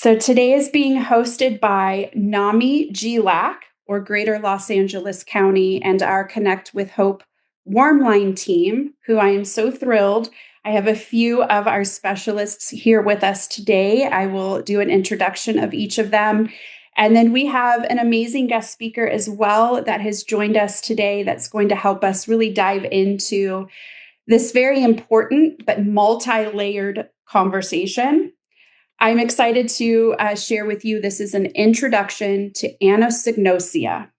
So today is being hosted by NAMI GLAC, or Greater Los Angeles County, and our Connect with Hope Warmline team, who I am so thrilled. I have a few of our specialists here with us today. I will do an introduction of each of them. And then we have an amazing guest speaker as well that has joined us today that's going to help us really dive into this very important but multi-layered conversation. I'm excited to share with you, this is an introduction to anosognosia.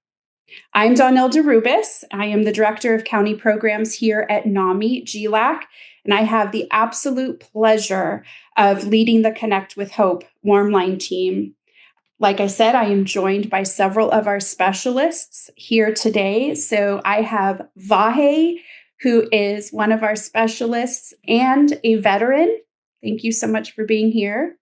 I'm Donnell DeRubis. I am the Director of County Programs here at NAMI GLAC, and I have the absolute pleasure of leading the Connect with Hope Warmline team. Like I said, I am joined by several of our specialists here today. So I have Vahe, who is one of our specialists and a veteran. Thank you so much for being here.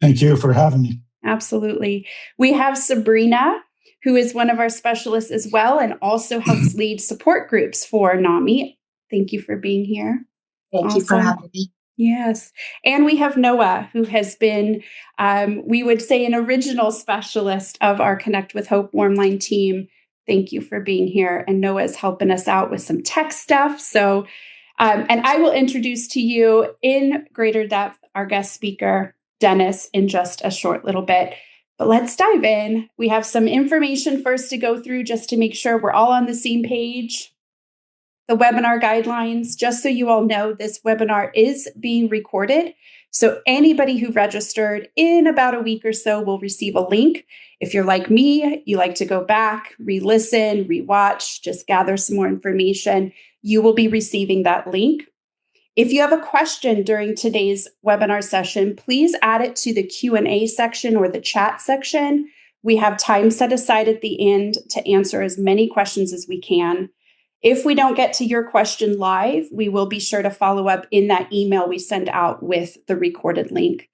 Thank you for having me. Absolutely. We have Sabrina, who is one of our specialists as well, and also helps lead support groups for NAMI. Thank you for being here. Thank you for having me. Yes. And we have Noah, who has been, we would say, an original specialist of our Connect with Hope Warmline team. Thank you for being here. And Noah is helping us out with some tech stuff. So, and I will introduce to you in greater depth our guest speaker, Dennis, in just a short little bit. But let's dive in. We have some information first to go through just to make sure we're all on the same page. The webinar guidelines, just so you all know, this webinar is being recorded. So anybody who registered in about a week or so will receive a link. If you're like me, you like to go back, re-listen, re-watch, just gather some more information, you will be receiving that link. If you have a question during today's webinar session, please add it to the Q&A section or the chat section. We have time set aside at the end to answer as many questions as we can. If we don't get to your question live, we will be sure to follow up in that email we send out with the recorded link.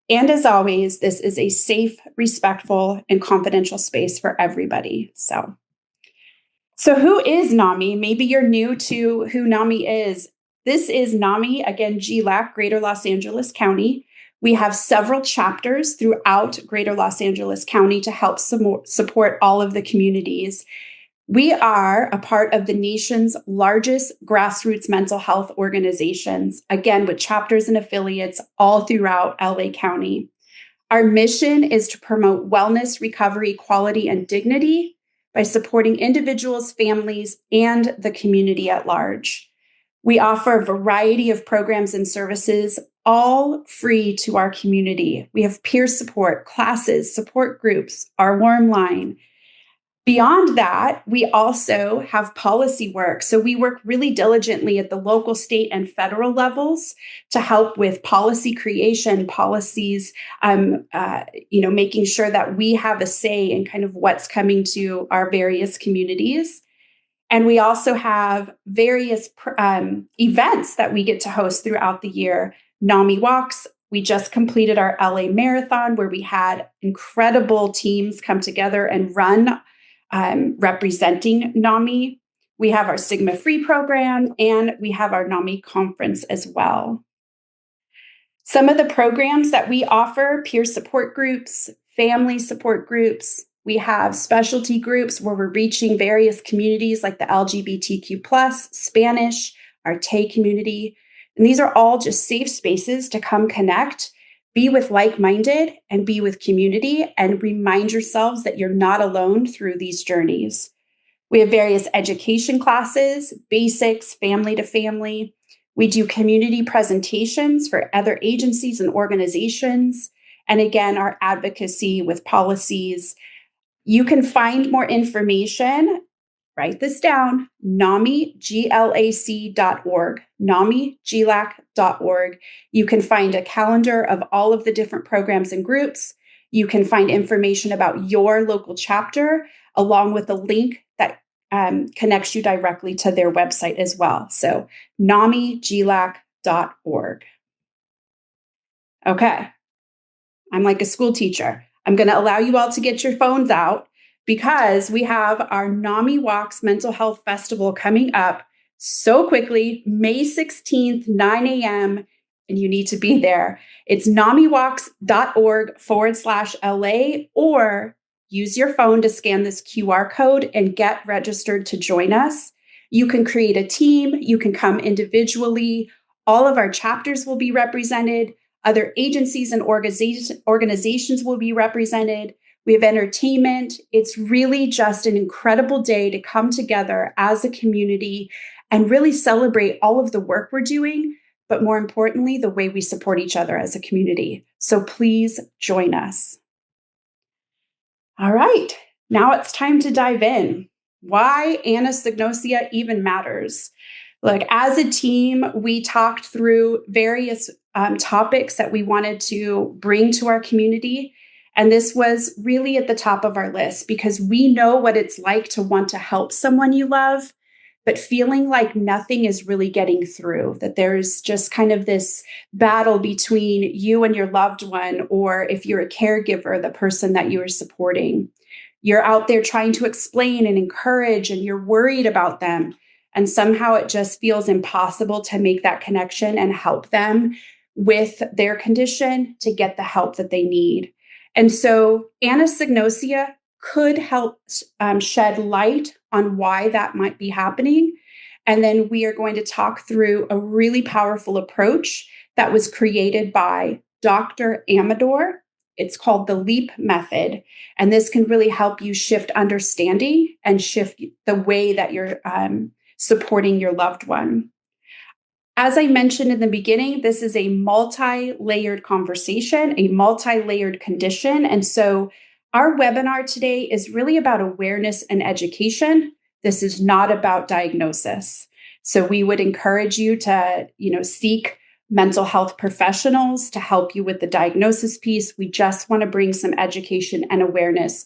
And as always, this is a safe, respectful, and confidential space for everybody. So who is NAMI? Maybe you're new to who NAMI is. This is NAMI, again, GLAC, Greater Los Angeles County. We have several chapters throughout Greater Los Angeles County to help support all of the communities. We are a part of the nation's largest grassroots mental health organizations, again, with chapters and affiliates all throughout LA County. Our mission is to promote wellness, recovery, quality, and dignity by supporting individuals, families, and the community at large. We offer a variety of programs and services, all free to our community. We have peer support, classes, support groups, our Warmline. Beyond that, we also have policy work. So we work really diligently at the local, state, and federal levels to help with policy creation, policies, making sure that we have a say in kind of what's coming to our various communities. And we also have various events that we get to host throughout the year. NAMI Walks. We just completed our LA Marathon, where we had incredible teams come together and run representing NAMI. We have our Stigma Free program, and we have our NAMI conference as well. Some of the programs that we offer: peer support groups, family support groups. We have specialty groups where we're reaching various communities like the LGBTQ+, Spanish, our Tay community. And these are all just safe spaces to come connect, be with like-minded, and be with community, and remind yourselves that you're not alone through these journeys. We have various education classes, basics, family to family. We do community presentations for other agencies and organizations. And again, our advocacy with policies. You can find more information, write this down, namiglac.org, namiglac.org. You can find a calendar of all of the different programs and groups. You can find information about your local chapter, along with a link that connects you directly to their website as well. So namiglac.org. Okay, I'm like a school teacher. I'm going to allow you all to get your phones out because we have our NAMI Walks Mental Health Festival coming up so quickly, May 16th, 9 a.m. and you need to be there. It's namiwalks.org/LA, or use your phone to scan this QR code and get registered to join us. You can create a team. You can come individually. All of our chapters will be represented. Other agencies and organizations will be represented. We have entertainment. It's really just an incredible day to come together as a community and really celebrate all of the work we're doing, but more importantly, the way we support each other as a community. So please join us. All right, now it's time to dive in. Why anosognosia even matters. Look, as a team, we talked through various topics that we wanted to bring to our community. And this was really at the top of our list because we know what it's like to want to help someone you love, but feeling like nothing is really getting through, that there's just kind of this battle between you and your loved one, or if you're a caregiver, the person that you are supporting. You're out there trying to explain and encourage, and you're worried about them. And somehow it just feels impossible to make that connection and help them with their condition to get the help that they need. And so anosognosia could help shed light on why that might be happening. And then we are going to talk through a really powerful approach that was created by Dr. Amador. It's called the LEAP method. And this can really help you shift understanding and shift the way that you're supporting your loved one. As I mentioned in the beginning, this is a multi-layered conversation, a multi-layered condition. And so our webinar today is really about awareness and education. This is not about diagnosis. So we would encourage you to, seek mental health professionals to help you with the diagnosis piece. We just want to bring some education and awareness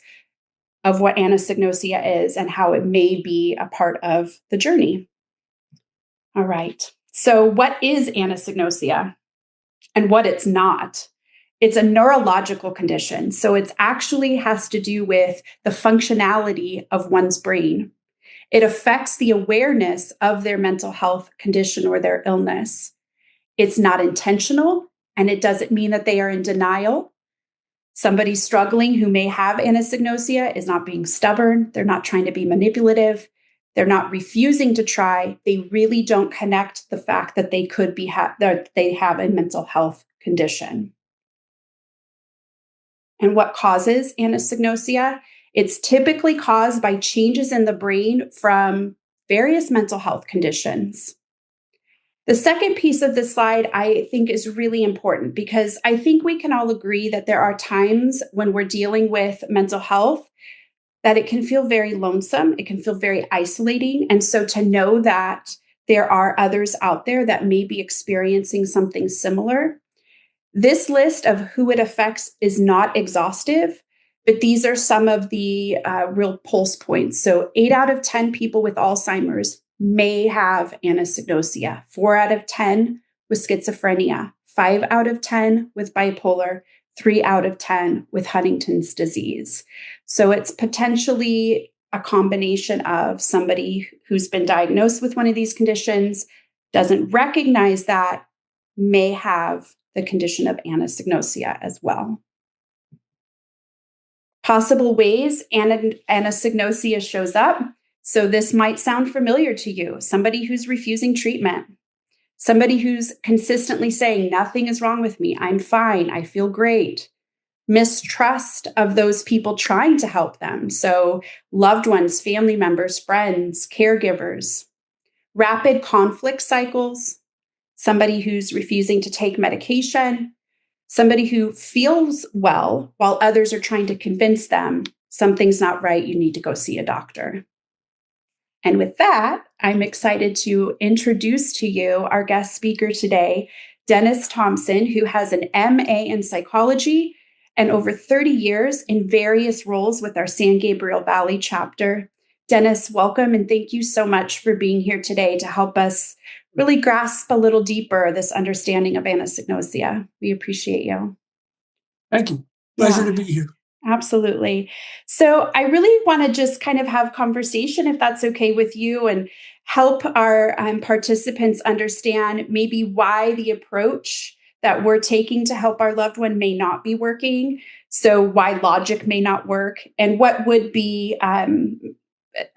of what anosognosia is and how it may be a part of the journey. All right. So what is anosognosia and what it's not? It's a neurological condition. So it actually has to do with the functionality of one's brain. It affects the awareness of their mental health condition or their illness. It's not intentional, and it doesn't mean that they are in denial. Somebody struggling who may have anosognosia is not being stubborn. They're not trying to be manipulative. They're not refusing to try. They really don't connect the fact that they could be that they have a mental health condition. And what causes anosognosia? It's typically caused by changes in the brain from various mental health conditions. The second piece of this slide I think is really important because I think we can all agree that there are times when we're dealing with mental health that it can feel very lonesome. It can feel very isolating. And so to know that there are others out there that may be experiencing something similar. This list of who it affects is not exhaustive, but these are some of the real pulse points. So 8 out of 10 people with Alzheimer's may have anosognosia, 4 out of 10 with schizophrenia, 5 out of 10 with bipolar, 3 out of 10 with Huntington's disease. So it's potentially a combination of somebody who's been diagnosed with one of these conditions, doesn't recognize that, may have the condition of anosognosia as well. Possible ways anosognosia shows up. So this might sound familiar to you. Somebody who's refusing treatment. Somebody who's consistently saying, nothing is wrong with me. I'm fine. I feel great. Mistrust of those people trying to help them. So loved ones, family members, friends, caregivers. Rapid conflict cycles. Somebody who's refusing to take medication. Somebody who feels well while others are trying to convince them something's not right, you need to go see a doctor. And with that, I'm excited to introduce to you our guest speaker today, Dennis Thompson, who has an MA in psychology and over 30 years in various roles with our San Gabriel Valley chapter. Dennis, welcome, and thank you so much for being here today to help us really grasp a little deeper this understanding of anosognosia. We appreciate you. Thank you. Pleasure to be here. Absolutely. So I really want to just kind of have conversation, if that's okay with you, and help our participants understand maybe why the approach that we're taking to help our loved one may not be working. So why logic may not work, and what would be a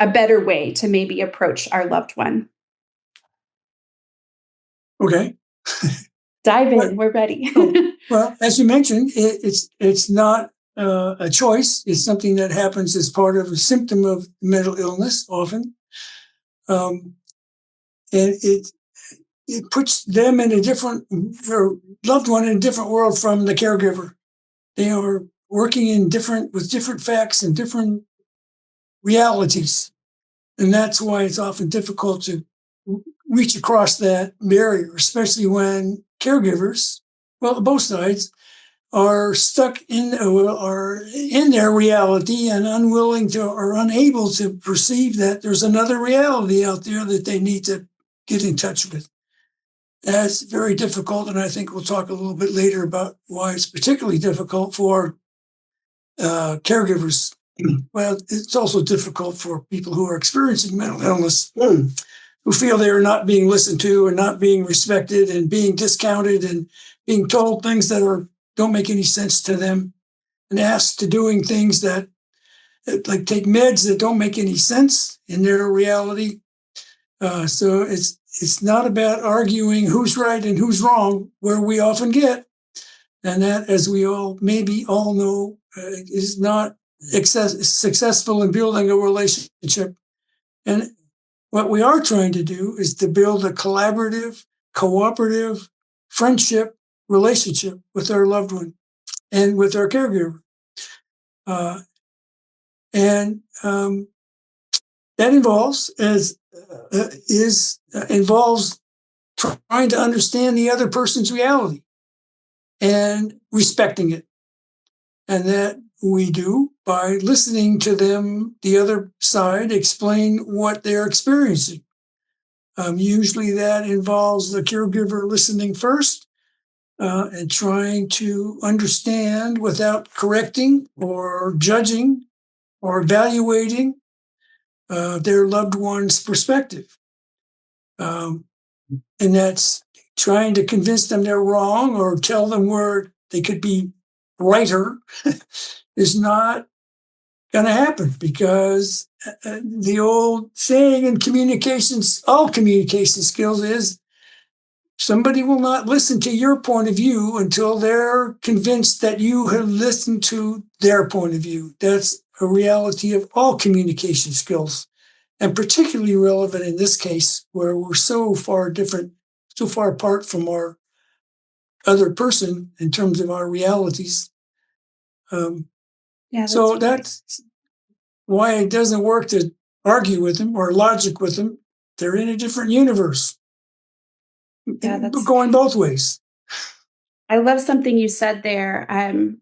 better way to maybe approach our loved one. Okay. Dive in. We're ready. Well, as you mentioned, it's not a choice. It's something that happens as part of a symptom of mental illness often. And it puts them in their loved one in a different world from the caregiver. They are working with different facts and different realities. And that's why it's often difficult to reach across that barrier, especially when caregivers, well, both sides, are stuck are in their reality and unwilling to or unable to perceive that there's another reality out there that they need to get in touch with. That's very difficult, and I think we'll talk a little bit later about why it's particularly difficult for caregivers. Well, it's also difficult for people who are experiencing mental illness, who feel they are not being listened to and not being respected and being discounted and being told things that don't make any sense to them, and asked to doing things that like take meds that don't make any sense in their reality. So it's not about arguing who's right and who's wrong, where we often get, and that, as we maybe all know, is not successful in building a relationship. And what we are trying to do is to build a collaborative, cooperative friendship relationship with our loved one and with our caregiver. That involves trying to understand the other person's reality and respecting it. And that we do by listening to them, the other side, explain what they're experiencing. Usually that involves the caregiver listening first and trying to understand without correcting or judging or evaluating their loved one's perspective. And that's trying to convince them they're wrong or tell them where they could be righter is not going to happen, because the old saying in all communication skills is somebody will not listen to your point of view until they're convinced that you have listened to their point of view. That's a reality of all communication skills, and particularly relevant in this case where we're so far apart from our other person in terms of our realities. So that's why it doesn't work to argue with them or logic with them. They're in a different universe. Yeah, that's going both ways. I love something you said there.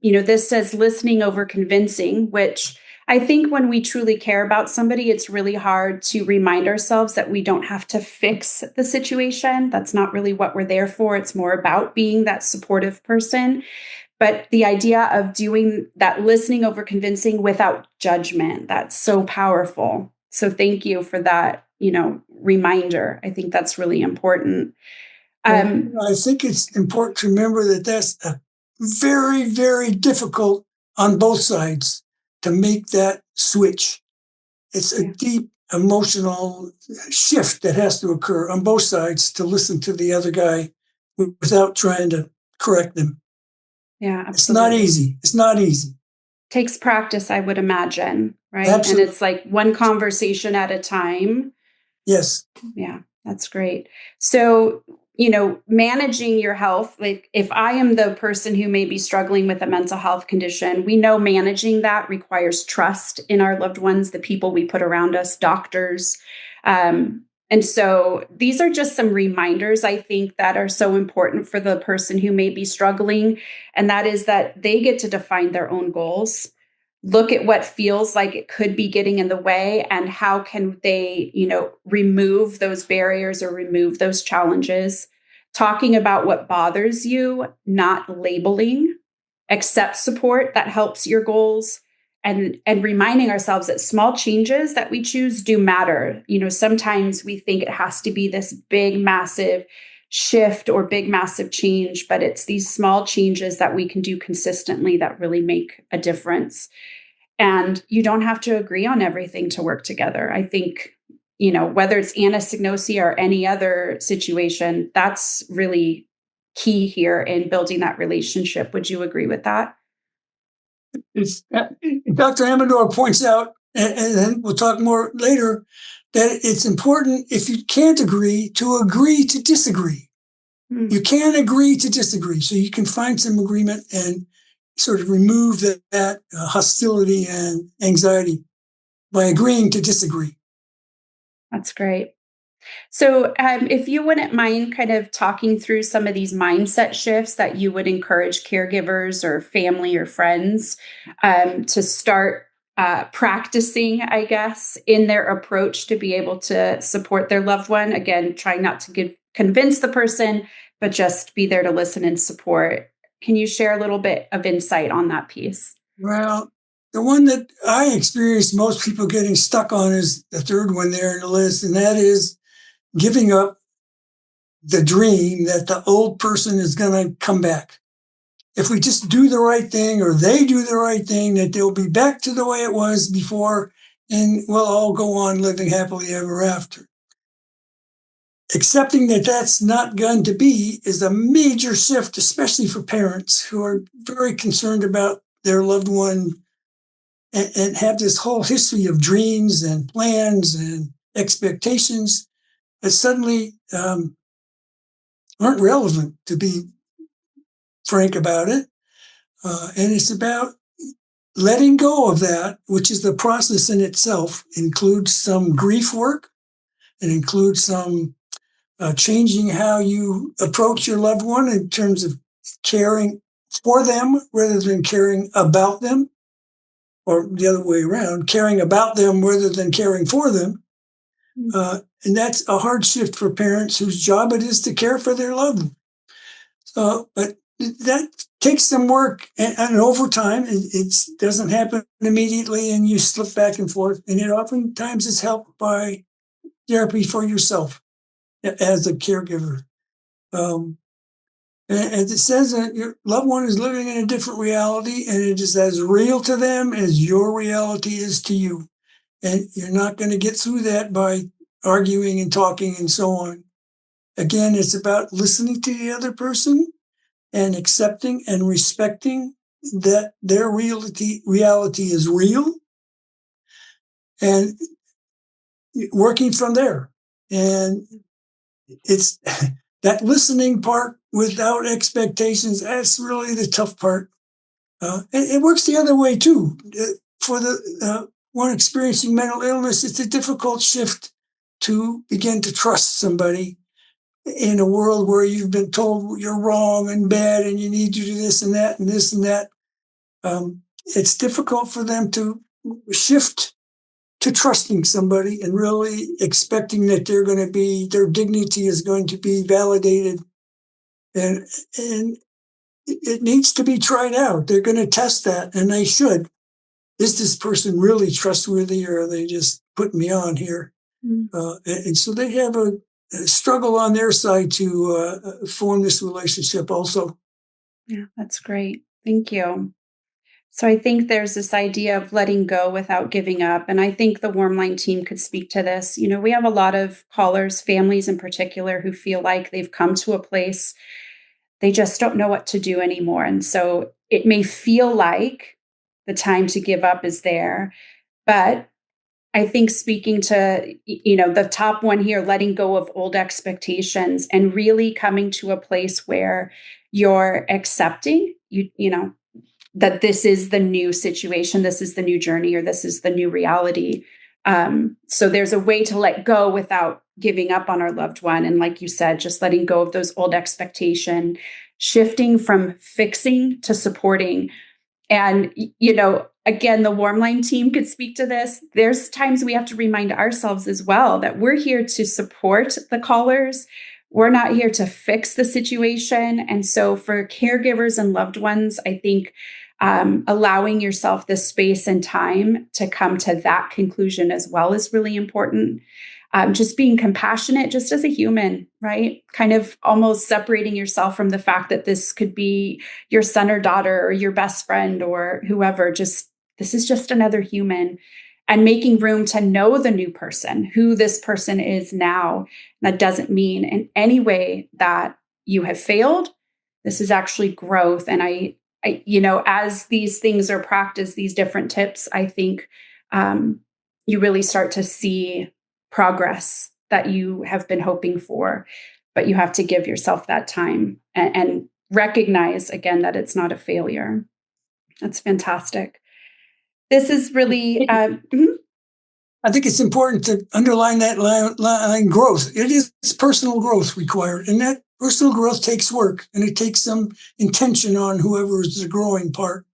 This says listening over convincing, which I think when we truly care about somebody, it's really hard to remind ourselves that we don't have to fix the situation. That's not really what we're there for. It's more about being that supportive person. But the idea of doing that, listening over convincing without judgment, that's so powerful. So thank you for that, reminder. I think that's really important. I think it's important to remember that that's a very, very difficult on both sides to make that switch. It's a deep emotional shift that has to occur on both sides to listen to the other guy without trying to correct them. Yeah, absolutely. It's not easy. Takes practice, I would imagine, right? Absolutely. And it's like one conversation at a time. Yes. Yeah, that's great. So, managing your health, like if I am the person who may be struggling with a mental health condition, we know managing that requires trust in our loved ones, the people we put around us, doctors. And so these are just some reminders, I think, that are so important for the person who may be struggling. And that is that they get to define their own goals, look at what feels like it could be getting in the way, and how can they, remove those barriers or remove those challenges. Talking about what bothers you, not labeling. accept support that helps your goals, and reminding ourselves that small changes that we choose do matter. Sometimes we think it has to be this big, massive shift or big, massive change, but it's these small changes that we can do consistently that really make a difference. And you don't have to agree on everything to work together. I think, whether it's anosognosia or any other situation, that's really key here in building that relationship. Would you agree with that? Dr. Amador points out, and then we'll talk more later, that it's important, if you can't agree to disagree. Mm. You can agree to disagree, so you can find some agreement and sort of remove that hostility and anxiety by agreeing to disagree. That's great. So if you wouldn't mind kind of talking through some of these mindset shifts that you would encourage caregivers or family or friends to start practicing, I guess, in their approach to be able to support their loved one. Again, trying not to convince the person, but just be there to listen and support. Can you share a little bit of insight on that piece? Well, the one that I experienced most people getting stuck on is the third one there in the list, and that is giving up the dream that the old person is going to come back. If we just do the right thing, or they do the right thing, that they'll be back to the way it was before, and we'll all go on living happily ever after. Accepting that that's not going to be is a major shift, especially for parents who are very concerned about their loved one and have this whole history of dreams and plans and expectations that suddenly aren't relevant, to be frank about it. And it's about letting go of that, which is the process in itself. Includes some grief work. It includes some changing how you approach your loved one in terms of caring for them rather than caring about them, or the other way around, caring about them rather than caring for them. And that's a hard shift for parents whose job it is to care for their loved one. But that takes some work, and over time, it doesn't happen immediately, and you slip back and forth. And it oftentimes is helped by therapy for yourself as a caregiver. As it says, your loved one is living in a different reality, and it is as real to them as your reality is to you. And you're not going to get through that by arguing and talking and so on. Again, it's about listening to the other person and accepting and respecting that their reality is real, and working from there. And it's that listening part without expectations, that's really the tough part. And it works the other way too. For the one experiencing mental illness, it's a difficult shift to begin to trust somebody in a world where you've been told you're wrong and bad and you need to do this and that and this and that. It's difficult for them to shift to trusting somebody and really expecting that their dignity is going to be validated. And it needs to be tried out. They're going to test that, and they should. Is this person really trustworthy, or are they just putting me on here? And so they have a struggle on their side to form this relationship also. Yeah, that's great. Thank you. So I think there's this idea of letting go without giving up. And I think the Warmline team could speak to this. We have a lot of callers, families in particular, who feel like they've come to a place they just don't know what to do anymore. And so it may feel like the time to give up is there, but I think speaking to, the top one here, letting go of old expectations and really coming to a place where you're accepting, that this is the new situation, this is the new journey, or this is the new reality. So there's a way to let go without giving up on our loved one. And like you said, just letting go of those old expectations, shifting from fixing to supporting. And, again, the Warmline team could speak to this. There's times we have to remind ourselves as well that we're here to support the callers, We're not here to fix the situation. And so for caregivers and loved ones, I think allowing yourself the space and time to come to that conclusion as well is really important. Just being compassionate, just as a human, right? Kind of almost separating yourself from the fact that this could be your son or daughter or your best friend or whoever. Just, this is just another human, and making room to know the new person, who this person is now. That doesn't mean in any way that you have failed. This is actually growth. And I as these things are practiced, these different tips, I think you really start to see progress that you have been hoping for, but you have to give yourself that time and recognize again that it's not a failure. That's fantastic. This is really, I think it's important to underline that line growth. It is personal growth required, and that personal growth takes work, and it takes some intention on whoever is the growing part.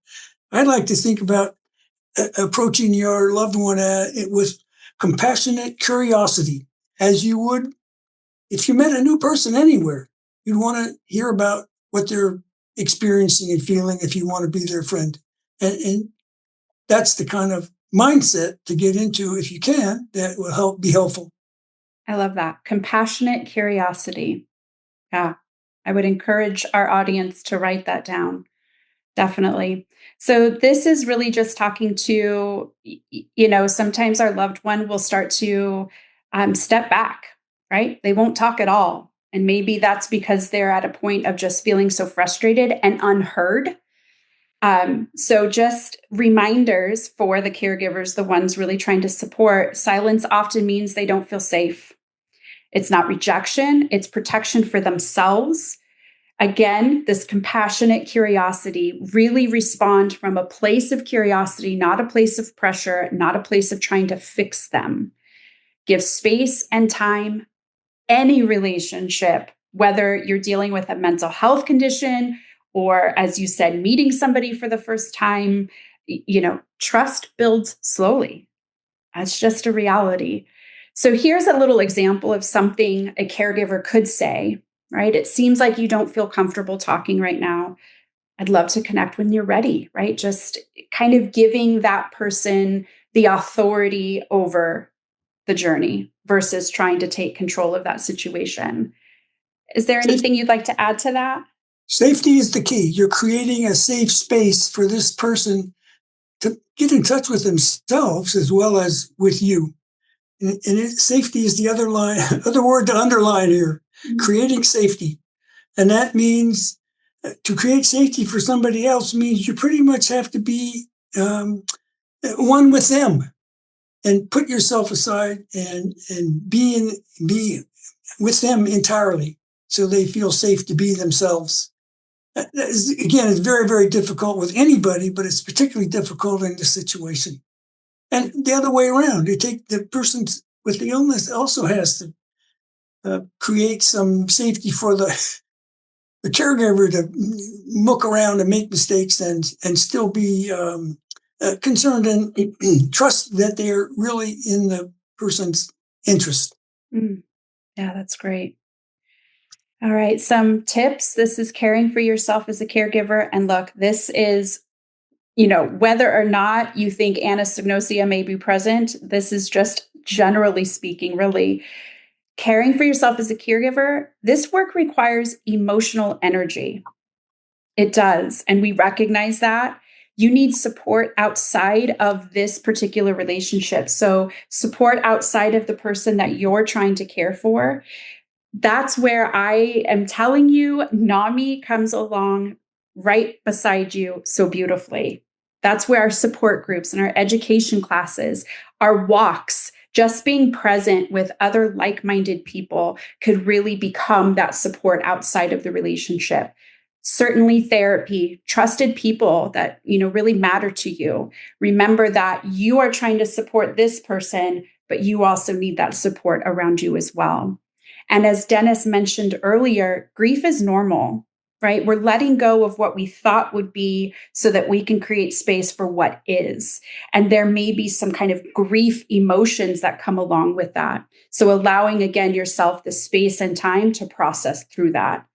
I'd like to think about approaching your loved one with compassionate curiosity, as you would if you met a new person anywhere. You'd want to hear about what they're experiencing and feeling if you want to be their friend. And that's the kind of mindset to get into, if you can, that will be helpful. I love that. Compassionate curiosity. Yeah. I would encourage our audience to write that down. Definitely. So this is really just talking to, sometimes our loved one will start to step back, right? They won't talk at all. And maybe that's because they're at a point of just feeling so frustrated and unheard. So just reminders for the caregivers, the ones really trying to support. Silence often means they don't feel safe. It's not rejection, it's protection for themselves. Again, this compassionate curiosity, really respond from a place of curiosity, not a place of pressure, not a place of trying to fix them. Give space and time. Any relationship, whether you're dealing with a mental health condition or, as you said, meeting somebody for the first time, trust builds slowly. That's just a reality. So here's a little example of something a caregiver could say, right? It seems like you don't feel comfortable talking right now. I'd love to connect when you're ready, right? Just kind of giving that person the authority over the journey versus trying to take control of that situation. Is there anything you'd like to add to that? Safety is the key. You're creating a safe space for this person to get in touch with themselves as well as with you. And safety is the other word to underline here, creating safety. And that means to create safety for somebody else means you pretty much have to be one with them and put yourself aside and be with them entirely so they feel safe to be themselves. Again, it's very, very difficult with anybody, but it's particularly difficult in this situation. And the other way around, you take the person with the illness also has to create some safety for the caregiver to muck around and make mistakes and still be concerned and trust that they're really in the person's interest. Yeah, that's great. All right, some tips. This is caring for yourself as a caregiver. And look, this is, whether or not you think anosognosia may be present, this is just generally speaking, really. Caring for yourself as a caregiver, this work requires emotional energy. It does. And we recognize that. You need support outside of this particular relationship. So support outside of the person that you're trying to care for. That's where I am telling you, NAMI comes along right beside you so beautifully. That's where our support groups and our education classes, our walks, just being present with other like-minded people could really become that support outside of the relationship. Certainly therapy, trusted people that, really matter to you. Remember that you are trying to support this person, but you also need that support around you as well. And as Dennis mentioned earlier, grief is normal, right? We're letting go of what we thought would be so that we can create space for what is. And there may be some kind of grief emotions that come along with that. So allowing, again, yourself the space and time to process through that.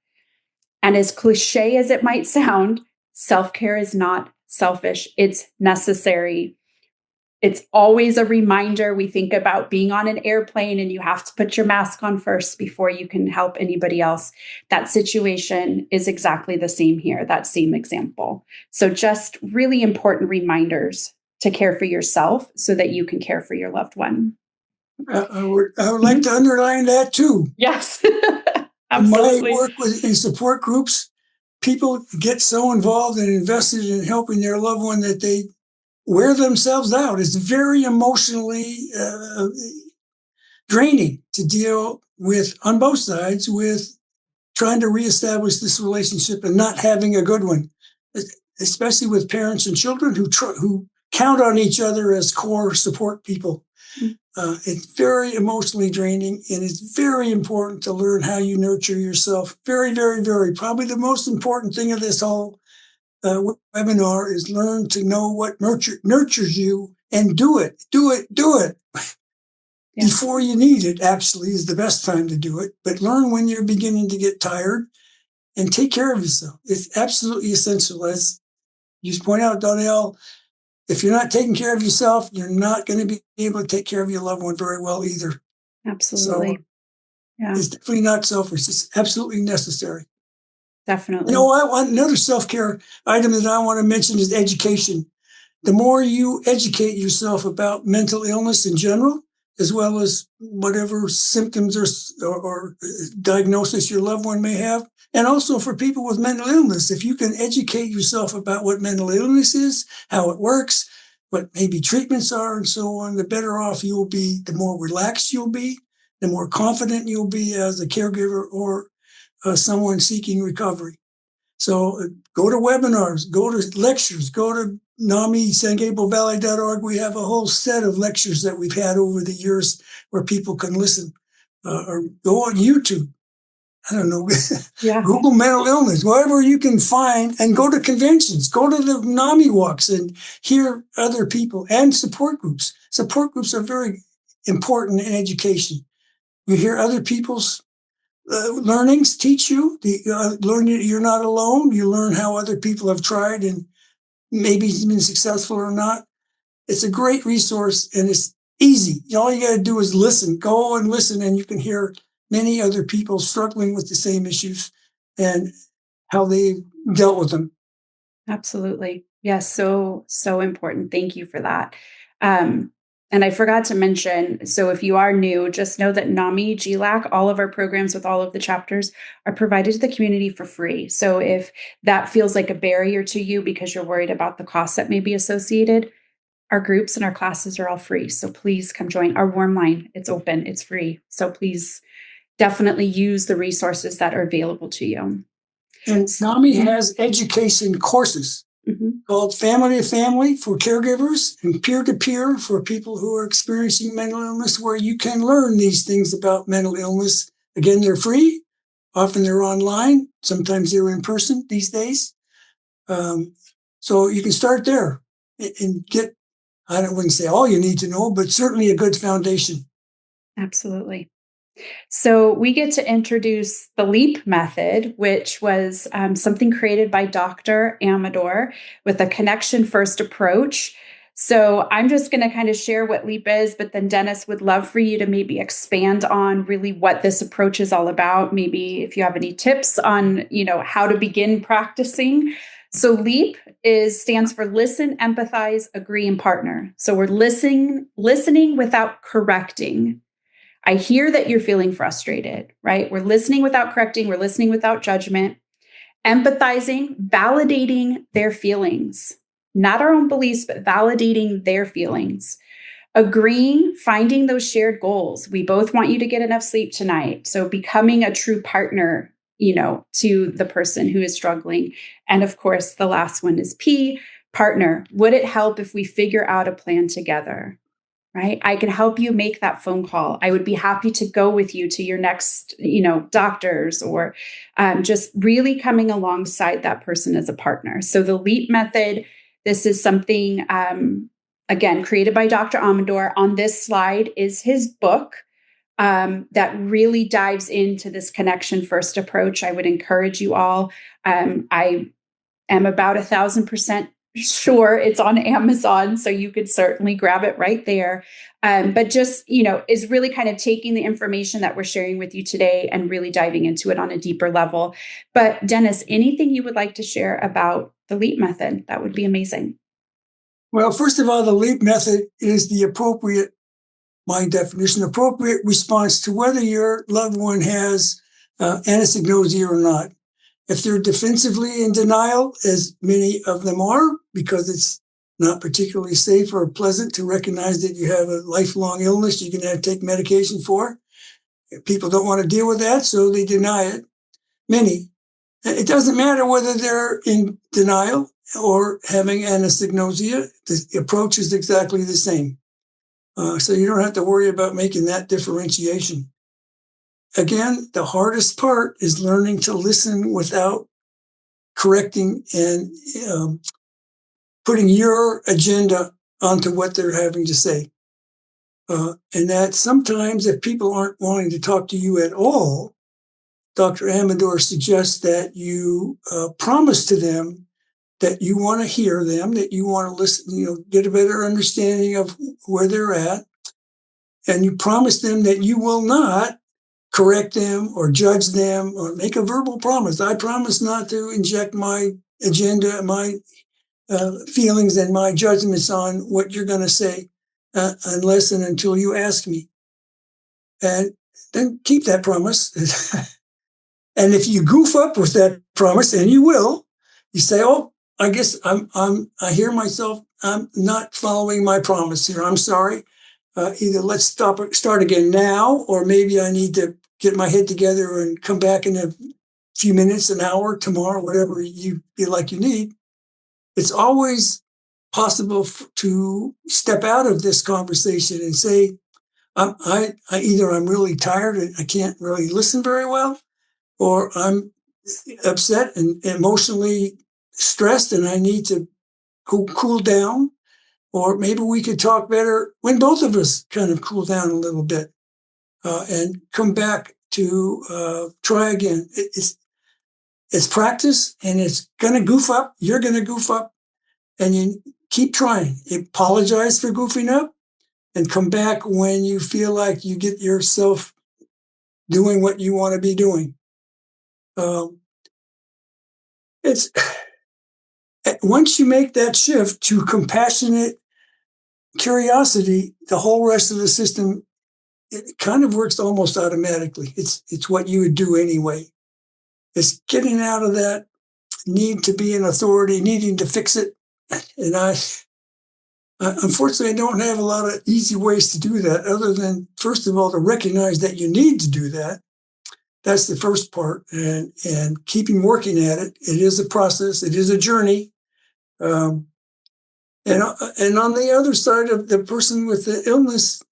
And as cliche as it might sound, self-care is not selfish. It's necessary. It's always a reminder. We think about being on an airplane and you have to put your mask on first before you can help anybody else. That situation is exactly the same here, that same example. So just really important reminders to care for yourself so that you can care for your loved one. I would like to underline that too. Yes, absolutely. My work in support groups, people get so involved and invested in helping their loved one that they wear themselves out. It's very emotionally draining to deal with on both sides with trying to reestablish this relationship and not having a good one, especially with parents and children who count on each other as core support people. It's very emotionally draining, and it's very important to learn how you nurture yourself. Very, very, very. Probably the most important thing of this whole webinar is learn to know what nurtures you and do it. Yeah. Before you need it, actually, is the best time to do it. But learn when you're beginning to get tired and take care of yourself. It's absolutely essential. As you point out, Donnell, if you're not taking care of yourself, you're not going to be able to take care of your loved one very well either. Absolutely. So it's definitely not selfish. It's absolutely necessary. Definitely. You know, another self-care item that I want to mention is education. The more you educate yourself about mental illness in general, as well as whatever symptoms or diagnosis your loved one may have, and also for people with mental illness, if you can educate yourself about what mental illness is, how it works, what maybe treatments are, and so on, the better off you'll be, the more relaxed you'll be, the more confident you'll be as a caregiver or someone seeking recovery. So go to webinars, go to lectures, go to NAMI-SanGabrilValley.org. We have a whole set of lectures that we've had over the years where people can listen, or go on YouTube. I don't know, Google mental illness, whatever you can find, and go to conventions, go to the NAMI walks and hear other people, and support groups. Support groups are very important in education. You hear other people's learnings, teach you, learn you're not alone. You learn how other people have tried and maybe been successful or not. It's a great resource and it's easy. All you got to do is listen, go and listen, and you can hear many other people struggling with the same issues and how they dealt with them. Absolutely. Yes. So important. Thank you for that. And I forgot to mention, so if you are new, just know that NAMI GLAC, all of our programs with all of the chapters are provided to the community for free. So if that feels like a barrier to you because you're worried about the costs that may be associated, our groups and our classes are all free. So please come join our Warmline. It's open, it's free. So please definitely use the resources that are available to you. And NAMI has education courses called Family to Family for caregivers and Peer-to-Peer for people who are experiencing mental illness, where you can learn these things about mental illness. Again, they're free. Often they're online. Sometimes they're in person these days. So you can start there and get, I wouldn't say all you need to know, but certainly a good foundation. Absolutely. So we get to introduce the LEAP method, which was something created by Dr. Amador with a connection-first approach. So I'm just going to kind of share what LEAP is, but then Dennis would love for you to maybe expand on really what this approach is all about. Maybe if you have any tips on, how to begin practicing. So LEAP stands for listen, empathize, agree, and partner. So we're listening without correcting. I hear that you're feeling frustrated, right? We're listening without correcting. We're listening without judgment. Empathizing, validating their feelings, not our own beliefs, but validating their feelings. Agreeing, finding those shared goals. We both want you to get enough sleep tonight. So becoming a true partner, to the person who is struggling. And of course, the last one is P, partner. Would it help if we figure out a plan together? right? I can help you make that phone call. I would be happy to go with you to your next, doctors, or just really coming alongside that person as a partner. So the LEAP method, this is something, again, created by Dr. Amador. On this slide is his book that really dives into this connection first approach. I would encourage you all. I am about 1,000% sure it's on Amazon, so you could certainly grab it right there. But just, is really kind of taking the information that we're sharing with you today and really diving into it on a deeper level. But Dennis, anything you would like to share about the LEAP method? That would be amazing. Well, first of all, the LEAP method is the appropriate, my definition, appropriate response to whether your loved one has anosognosia or not. If they're defensively in denial, as many of them are, because it's not particularly safe or pleasant to recognize that you have a lifelong illness you're going to have to take medication for. People don't want to deal with that, so they deny it. Many. It doesn't matter whether they're in denial or having anosognosia. The approach is exactly the same. So you don't have to worry about making that differentiation. Again, the hardest part is learning to listen without correcting and putting your agenda onto what they're having to say. And that sometimes if people aren't wanting to talk to you at all, Dr. Amador suggests that you promise to them that you want to hear them, that you want to listen, get a better understanding of where they're at. And you promise them that you will not correct them or judge them or make a verbal promise. I promise not to inject my agenda, my feelings and my judgments on what you're going to say unless and until you ask me. And then keep that promise. And if you goof up with that promise, and you will, you say, "Oh, I guess I hear myself. I'm not following my promise here. I'm sorry. Either let's start again now, or maybe I need to get my head together and come back in a few minutes, an hour, tomorrow, whatever you feel like you need." It's always possible to step out of this conversation and say, either I'm really tired and I can't really listen very well, or I'm upset and emotionally stressed and I need to cool down. Or maybe we could talk better when both of us kind of cool down a little bit and come back to try again. It's practice, and it's going to goof up. You're going to goof up, and you keep trying. Apologize for goofing up and come back when you feel like you get yourself doing what you want to be doing. It's once you make that shift to compassionate curiosity, the whole rest of the system, it kind of works almost automatically. It's what you would do anyway. It's getting out of that need to be an authority, needing to fix it. And I unfortunately, I don't have a lot of easy ways to do that other than, first of all, to recognize that you need to do that. That's the first part. And keeping working at it. It is a process. It is a journey. And on the other side of the person with the illness,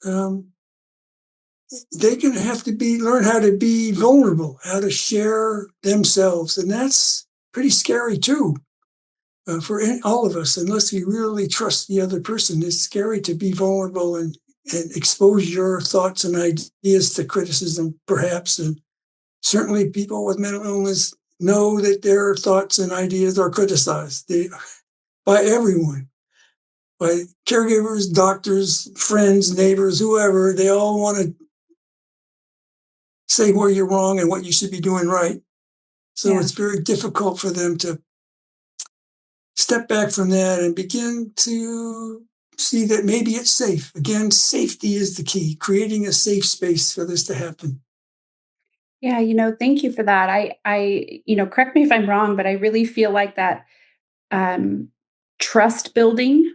they can have to learn how to be vulnerable, how to share themselves. And that's pretty scary too, for all of us, unless we really trust the other person. It's scary to be vulnerable and expose your thoughts and ideas to criticism, perhaps. And certainly people with mental illness know that their thoughts and ideas are criticized by everyone. By caregivers, doctors, friends, neighbors, whoever. They all want to say where you're wrong and what you should be doing right. So It's very difficult for them to step back from that and begin to see that maybe it's safe. Again, safety is the key, creating a safe space for this to happen. Yeah, thank you for that. I correct me if I'm wrong, but I really feel like that trust building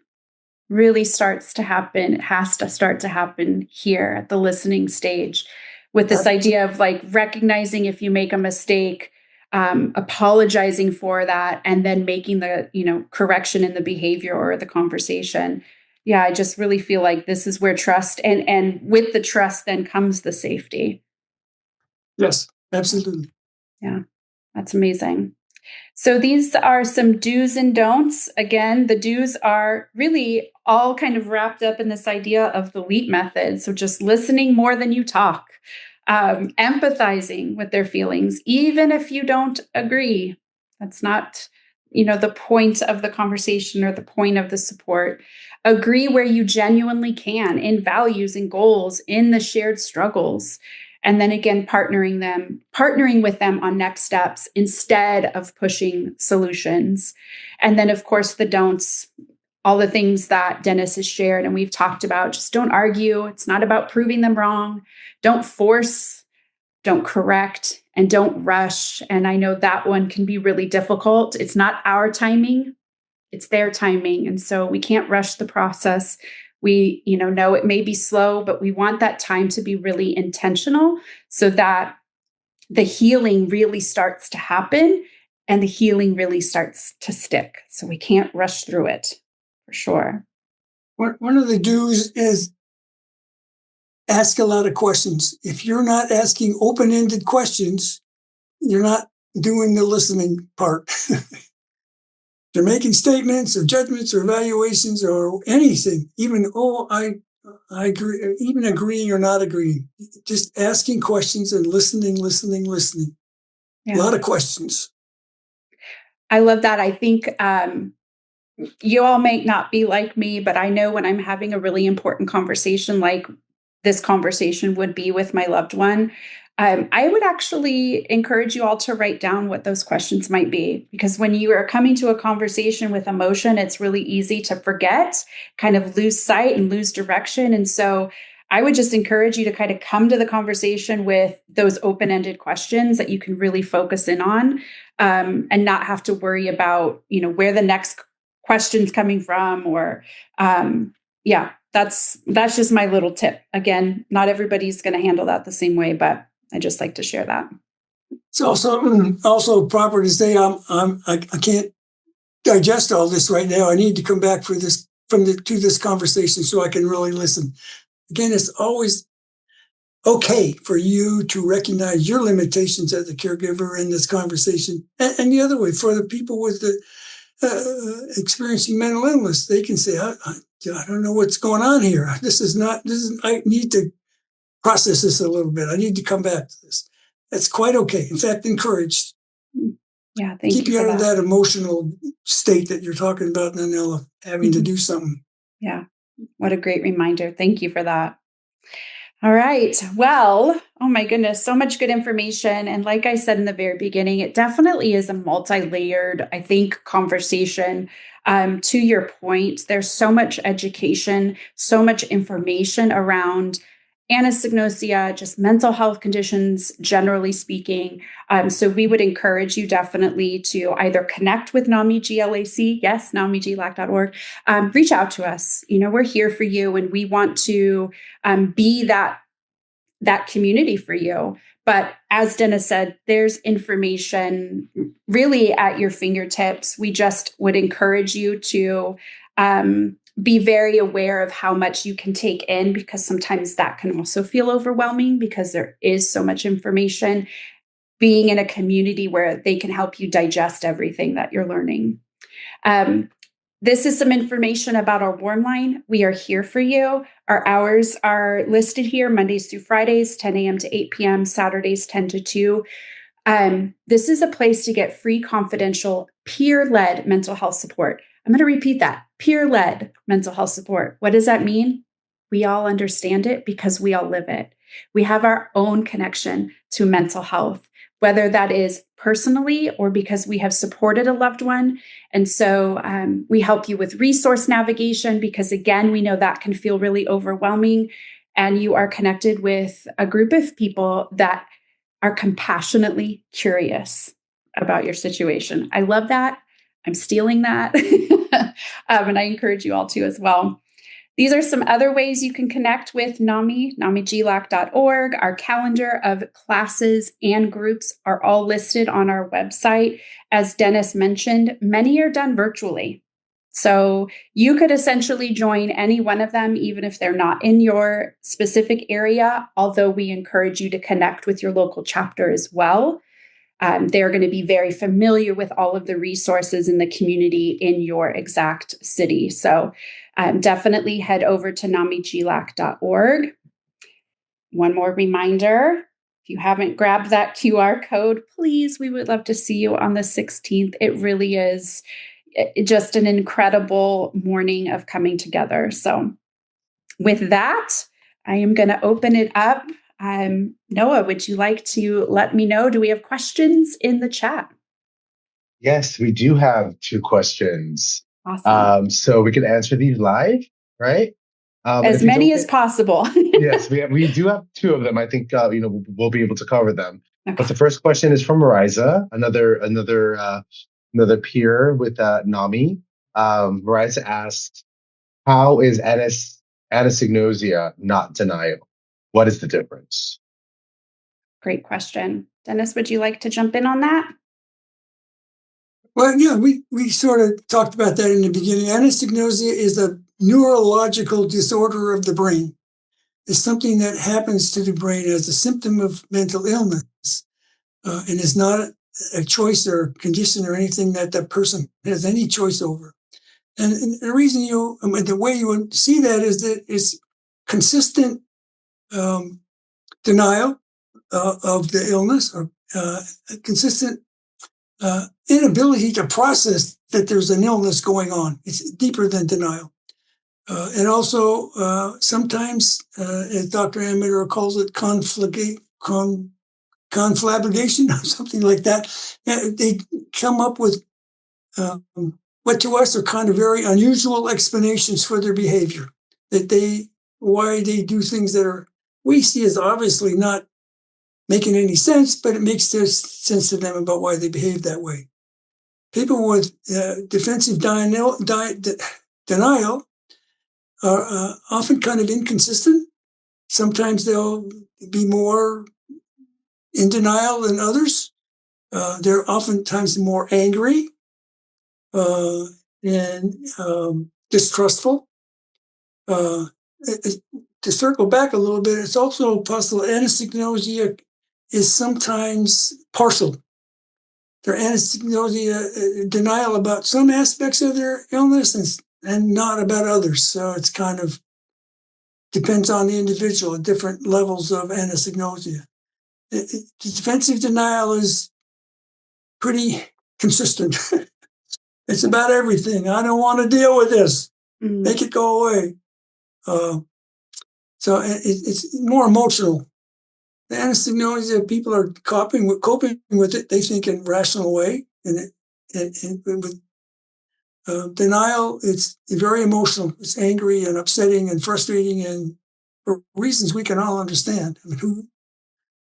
really starts to happen. It has to start to happen here at the listening stage, with this idea of like recognizing if you make a mistake, apologizing for that, and then making the correction in the behavior or the conversation. Yeah, I just really feel like this is where trust and with the trust then comes the safety. Yes, absolutely. Yeah, that's amazing. So these are some do's and don'ts. Again, the do's are really all kind of wrapped up in this idea of the LEAP method. So just listening more than you talk, empathizing with their feelings, even if you don't agree. That's not, the point of the conversation or the point of the support. Agree where you genuinely can in values and goals, in the shared struggles. And then again, partnering with them on next steps instead of pushing solutions. And then, of course, the don'ts, all the things that Dennis has shared and we've talked about. Just don't argue. It's not about proving them wrong. Don't force, don't correct, and don't rush. And I know that one can be really difficult. It's not our timing, it's their timing. And so we can't rush the process. We, know it may be slow, but we want that time to be really intentional so that the healing really starts to happen and the healing really starts to stick. So we can't rush through it for sure. One of the do's is ask a lot of questions. If you're not asking open-ended questions, you're not doing the listening part. They're making statements or judgments or evaluations or anything, even, I agree, even agreeing or not agreeing. Just asking questions and listening. Yeah. A lot of questions. I love that. I think you all may not be like me, but I know when I'm having a really important conversation like this conversation would be with my loved one, I would actually encourage you all to write down what those questions might be, because when you are coming to a conversation with emotion, it's really easy to forget, kind of lose sight and lose direction. And so I would just encourage you to kind of come to the conversation with those open-ended questions that you can really focus in on, and not have to worry about, where the next question's coming from or, that's just my little tip. Again, not everybody's going to handle that the same way, but I just like to share that. It's also proper to say I can't digest all this right now. I need to come back to this conversation so I can really listen. Again, it's always okay for you to recognize your limitations as a caregiver in this conversation, and the other way for the people with the experiencing mental illness, they can say, I don't know what's going on here. I need to process this a little bit. I need to come back to this. That's quite okay. In fact, encouraged. Yeah, thank you. Keep you out of that emotional state that you're talking about, and then having to do something. Yeah, what a great reminder. Thank you for that. All right. Well, oh my goodness, so much good information. And like I said in the very beginning, it definitely is a multi-layered, I think, conversation. To your point, there's so much education, so much information around anosognosia, just mental health conditions, generally speaking. So we would encourage you definitely to either connect with NAMI GLAC, yes, namiglac.org, reach out to us. We're here for you and we want to be that community for you. But as Dennis said, there's information really at your fingertips. We just would encourage you to be very aware of how much you can take in, because sometimes that can also feel overwhelming because there is so much information. Being in a community where they can help you digest everything that you're learning. This is some information about our Warmline. We are here for you. Our hours are listed here, Mondays through Fridays, 10 a.m. to 8 p.m., Saturdays, 10 to 2. This is a place to get free, confidential, peer-led mental health support. I'm going to repeat that, peer-led mental health support. What does that mean? We all understand it because we all live it. We have our own connection to mental health, whether that is personally or because we have supported a loved one. And so we help you with resource navigation because, again, we know that can feel really overwhelming. And you are connected with a group of people that are compassionately curious about your situation. I love that. I'm stealing that. And I encourage you all to as well. These are some other ways you can connect with NAMI, namiglac.org. Our calendar of classes and groups are all listed on our website. As Dennis mentioned, many are done virtually. So you could essentially join any one of them, even if they're not in your specific area, although we encourage you to connect with your local chapter as well. They're going to be very familiar with all of the resources in the community in your exact city. So definitely head over to namiglac.org. One more reminder, if you haven't grabbed that QR code, please, we would love to see you on the 16th. It really is just an incredible morning of coming together. So with that, I am going to open it up. Noah, would you like to let me know? Do we have questions in the chat? Yes, we do have 2 questions. Awesome. So we can answer these live, right? As many as possible. Yes, we do have 2 of them. I think we'll be able to cover them. Okay. But the first question is from Mariza, another peer with NAMI. Mariza asked, "How is anosognosia not denial? What is the difference?" Great question. Dennis, would you like to jump in on that? Well, yeah, we sort of talked about that in the beginning. Anosognosia is a neurological disorder of the brain. It's something that happens to the brain as a symptom of mental illness, and is not a choice or condition or anything that that person has any choice over. And the reason the way you would see that is that it's consistent denial of the illness, or consistent inability to process that there's an illness going on. It's deeper than denial. And also, sometimes, as Dr. Amador calls it, conflagration or something like that. They come up with what to us are kind of very unusual explanations for their behavior. Why they do things that we see as obviously not making any sense, but it makes sense to them about why they behave that way. People with defensive denial are often kind of inconsistent. Sometimes they'll be more in denial than others. They're oftentimes more angry and distrustful. To circle back a little bit, it's also possible anosognosia is sometimes partial. Their anosognosia denial about some aspects of their illness and not about others. So it's kind of depends on the individual at different levels of anosognosia. The defensive denial is pretty consistent. It's about everything. I don't want to deal with this. Make it go away. So it's more emotional. The anosognosia, people are coping with it, they think, in a rational way. And with denial, it's very emotional. It's angry and upsetting and frustrating, and for reasons we can all understand. I mean, who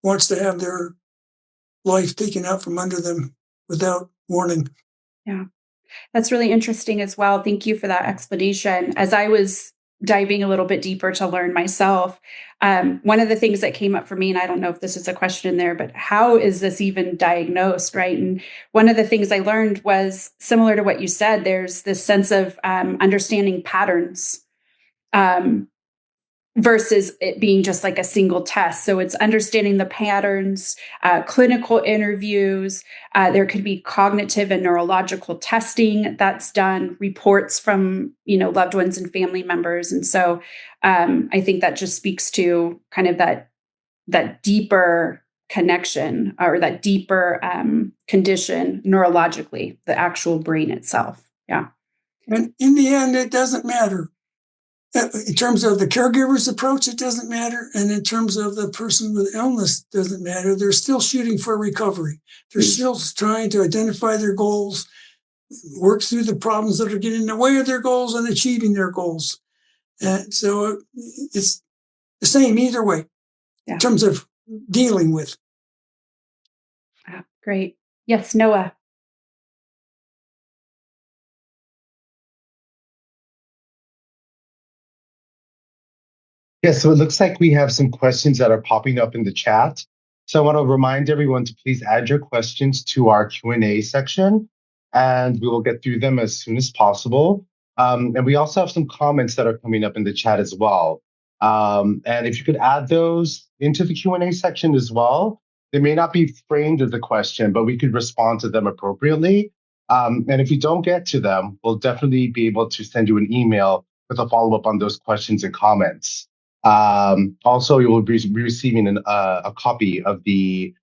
wants to have their life taken out from under them without warning? Yeah, that's really interesting as well. Thank you for that explanation. As I was diving a little bit deeper to learn myself, one of the things that came up for me, and I don't know if this is a question in there, but how is this even diagnosed, right? And one of the things I learned was similar to what you said. There's this sense of understanding patterns versus it being just like a single test. So it's understanding the patterns, clinical interviews. There could be cognitive and neurological testing that's done, reports from, loved ones and family members. And so I think that just speaks to kind of that deeper connection, or that deeper condition neurologically, the actual brain itself. Yeah. And in the end, it doesn't matter. In terms of the caregiver's approach, it doesn't matter. And in terms of the person with illness, it doesn't matter. They're still shooting for recovery. They're still trying to identify their goals, work through the problems that are getting in the way of their goals, and achieving their goals. And so it's the same either way in terms of dealing with. Great. Yes, Noah. Yeah, so it looks like we have some questions that are popping up in the chat. So I want to remind everyone to please add your questions to our Q&A section, and we will get through them as soon as possible. And we also have some comments that are coming up in the chat as well. And if you could add those into the Q&A section as well, they may not be framed as a question, but we could respond to them appropriately. And if we don't get to them, we'll definitely be able to send you an email with a follow-up on those questions and comments. Also, you will be receiving a copy of a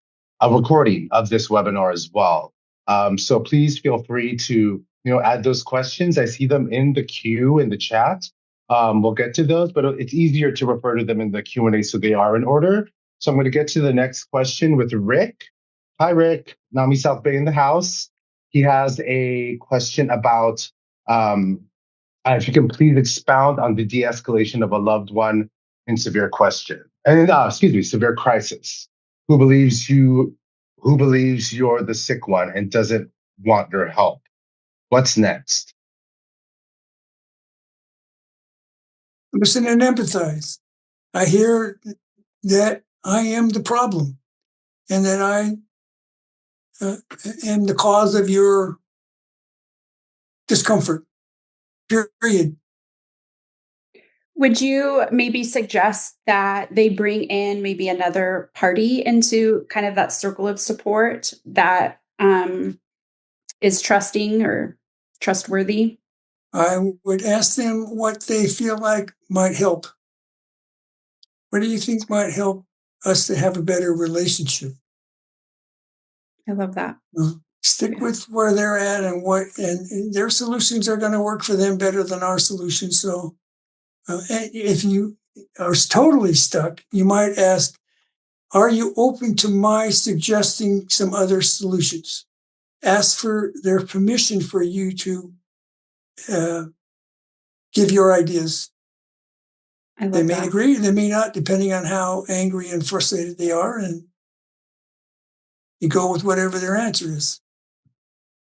recording of this webinar as well. So please feel free to add those questions. I see them in the queue in the chat. We'll get to those, but it's easier to refer to them in the Q&A so they are in order. So I'm going to get to the next question with Rick. Hi, Rick. NAMI South Bay in the house. He has a question about if you can please expound on the de-escalation of a loved one in severe severe crisis. Who believes you're the sick one and doesn't want your help? What's next? Listen and empathize. I hear that I am the problem and that I am the cause of your discomfort, period. Would you maybe suggest that they bring in maybe another party into kind of that circle of support that is trusting or trustworthy? I would ask them what they feel like might help. What do you think might help us to have a better relationship? I love that. Stick with where they're at and their solutions are going to work for them better than our solutions. So if you are totally stuck, you might ask, are you open to my suggesting some other solutions? Ask for their permission for you to give your ideas. They may agree, they may not, depending on how angry and frustrated they are, and you go with whatever their answer is.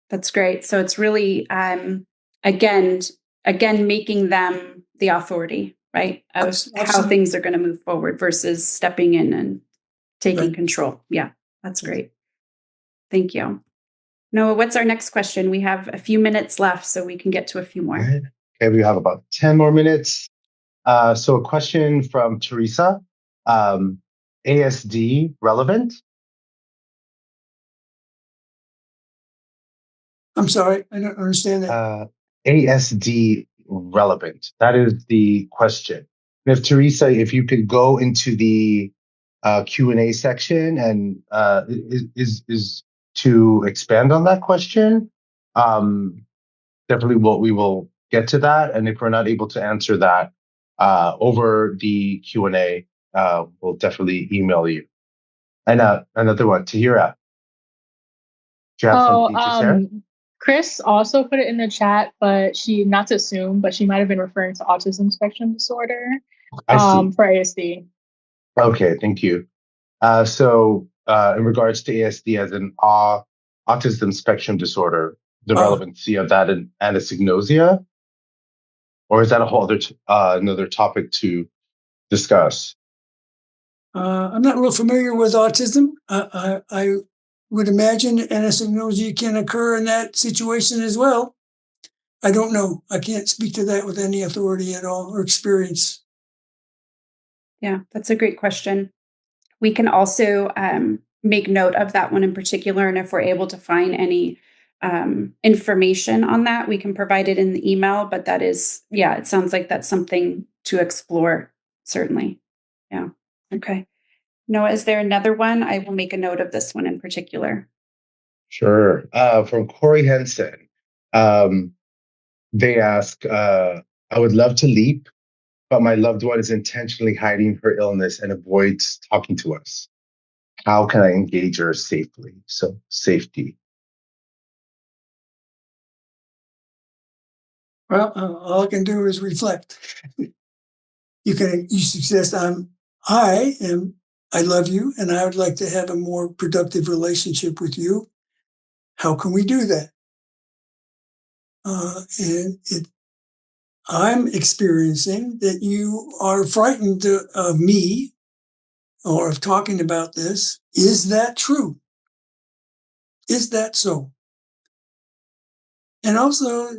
That's great. So it's really, again, making them the authority, right, of Absolutely. how things are going to move forward versus stepping in and taking control. Yeah, that's great. Thank you. Noah, what's our next question? We have a few minutes left, so we can get to a few more. Okay, we have about 10 more minutes. So a question from Teresa. ASD relevant? I'm sorry, I don't understand that. ASD relevant? That is the question. And if Teresa, if you could go into the Q&A section and is to expand on that question, definitely we will get to that. And if we're not able to answer that over the Q&A, we'll definitely email you. And another one, Tahira. Do you have something to share? Chris also put it in the chat, but not to assume, but she might have been referring to Autism Spectrum Disorder I see. For ASD. Okay, thank you. So in regards to ASD as an Autism Spectrum Disorder, the relevancy of that in anosognosia, or is that a whole other another topic to discuss? I'm not real familiar with autism. I would imagine anosognosia can occur in that situation as well. I don't know. I can't speak to that with any authority at all or experience. Yeah, that's a great question. We can also make note of that one in particular. And if we're able to find any information on that, we can provide it in the email. But that is, it sounds like that's something to explore, certainly. Yeah. Okay. Noah, is there another one? I will make a note of this one in particular. Sure. From Corey Henson. They ask, I would love to leap, but my loved one is intentionally hiding her illness and avoids talking to us. How can I engage her safely? So safety. Well, all I can do is reflect. You suggest I love you and I would like to have a more productive relationship with you. How can we do that? I'm experiencing that you are frightened of me or of talking about this. Is that true? Is that so? And also,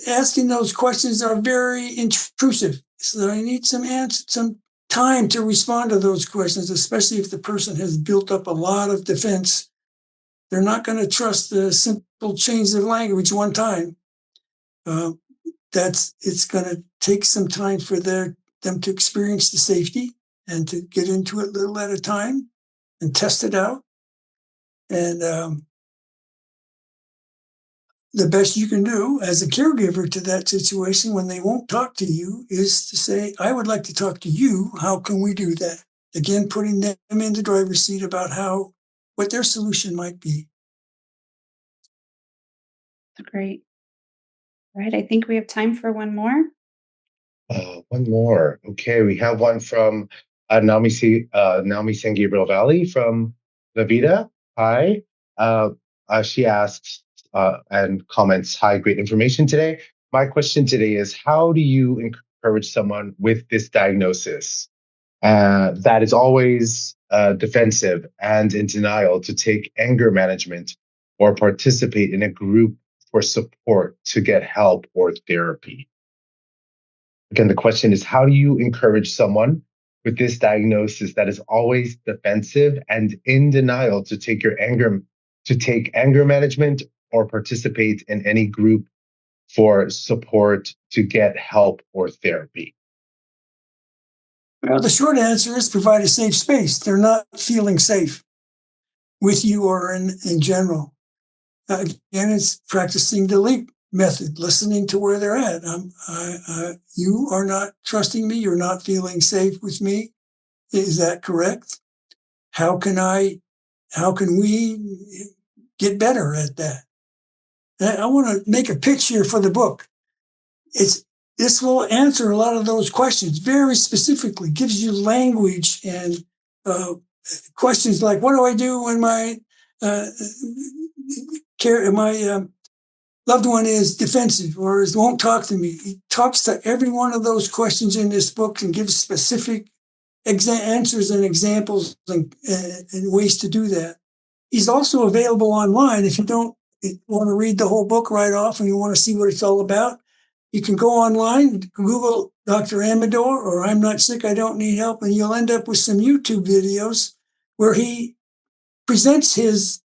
asking those questions are very intrusive. So I need some time to respond to those questions, especially if the person has built up a lot of defense. They're not going to trust the simple change of language one time. It's going to take some time for them to experience the safety and to get into it little at a time and test it out. And the best you can do as a caregiver to that situation when they won't talk to you is to say, I would like to talk to you. How can we do that? Again, putting them in the driver's seat about what their solution might be. Great. All right. I think we have time for one more. One more. Okay, we have one from Nami San Gabriel Valley from Lavita. Hi. She asks and comments, hi, great information today. My question today is, how do you encourage someone with this diagnosis that is always defensive and in denial to take anger management or participate in a group for support to get help or therapy? Again, the question is, how do you encourage someone with this diagnosis that is always defensive and in denial to take anger management or participate in any group for support to get help or therapy? Well, the short answer is provide a safe space. They're not feeling safe with you or in general. Again, it's practicing the LEAP method, listening to where they're at. You are not trusting me. You're not feeling safe with me. Is that correct? How can we get better at that? I want to make a pitch here for the book. This will answer a lot of those questions very specifically, gives you language and questions like, what do I do when my loved one is defensive or won't talk to me? He talks to every one of those questions in this book and gives specific answers and examples and ways to do that. He's also available online. If you don't want to read the whole book right off and you want to see what it's all about, you can go online, Google Dr. Amador or I'm Not Sick, I Don't Need Help, and you'll end up with some YouTube videos where he presents his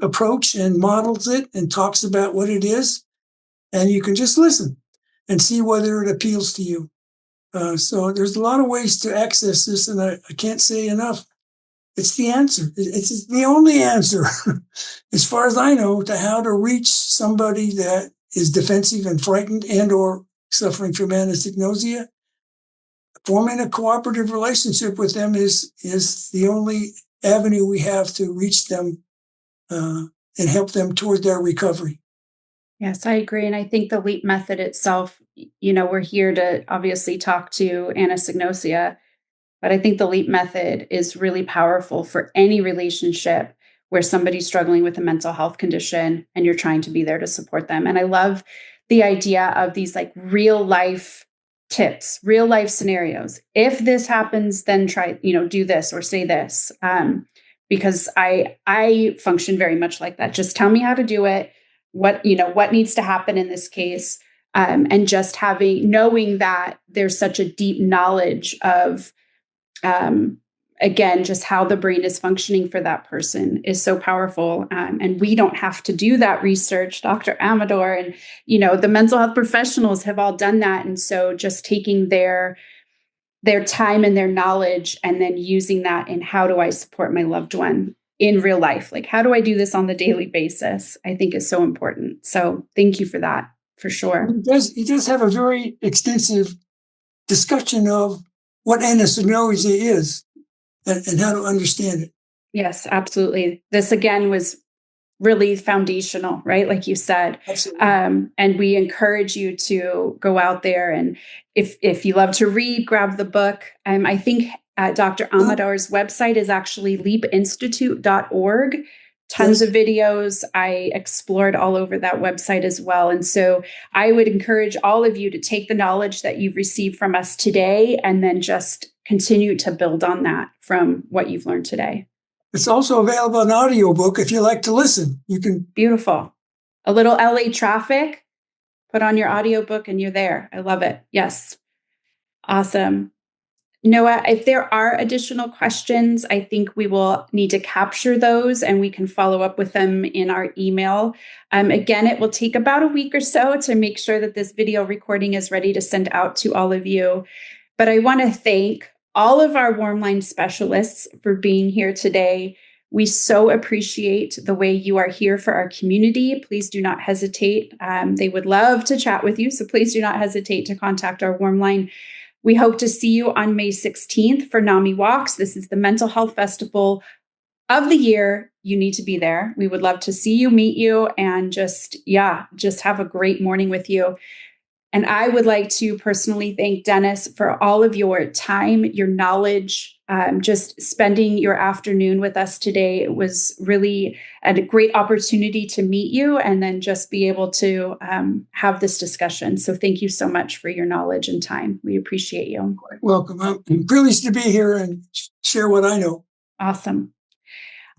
approach and models it and talks about what it is. And you can just listen and see whether it appeals to you. So there's a lot of ways to access this, and I can't say enough. It's the answer. It's the only answer, as far as I know, to how to reach somebody that is defensive and frightened and or suffering from anosognosia. Forming a cooperative relationship with them is the only avenue we have to reach them and help them toward their recovery. Yes, I agree. And I think the LEAP method itself, we're here to obviously talk to anosognosia, but I think the LEAP method is really powerful for any relationship where somebody's struggling with a mental health condition and you're trying to be there to support them. And I love the idea of these like real life tips, real life scenarios. If this happens, then try, do this or say this. Because I function very much like that. Just tell me how to do it. What needs to happen in this case. And just knowing that there's such a deep knowledge of, again, just how the brain is functioning for that person is so powerful. And we don't have to do that research. Dr. Amador and, the mental health professionals have all done that. And so just taking their time and their knowledge and then using that in how do I support my loved one in real life? Like, how do I do this on the daily basis? I think is so important. So thank you for that, for sure. He does have a very extensive discussion of what anosognosia is and how to understand it. Yes, absolutely. This again was really foundational, right? Like you said. Absolutely. And we encourage you to go out there and if you love to read, grab the book. I think Dr. Amador's website is actually leapinstitute.org. Tons of videos. I explored all over that website as well. And so I would encourage all of you to take the knowledge that you've received from us today and then just continue to build on that from what you've learned today. It's also available in audiobook if you like to listen. You can. Beautiful. A little LA traffic, put on your audiobook and you're there. I love it. Yes. Awesome. Noah, if there are additional questions, I think we will need to capture those and we can follow up with them in our email. Again, it will take about a week or so to make sure that this video recording is ready to send out to all of you. But I want to thank all of our Warmline specialists for being here today. We so appreciate the way you are here for our community. Please do not hesitate. They would love to chat with you, so please do not hesitate to contact our Warmline. We hope to see you on May 16th for NAMI Walks. This is the mental health festival of the year. You need to be there. We would love to see you, meet you, and just have a great morning with you. And I would like to personally thank Dennis for all of your time, your knowledge, just spending your afternoon with us today. It was really a great opportunity to meet you and then just be able to have this discussion. So thank you so much for your knowledge and time. We appreciate you. Welcome. I'm privileged to be here and share what I know. Awesome.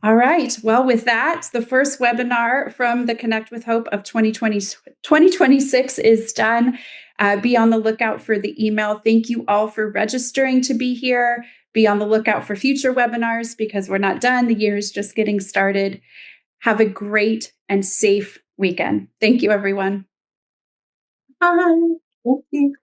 All right. Well, with that, the first webinar from the Connect with Hope of 2026 is done. Be on the lookout for the email. Thank you all for registering to be here. Be on the lookout for future webinars because we're not done. The year is just getting started. Have a great and safe weekend. Thank you, everyone. Bye. Thank you.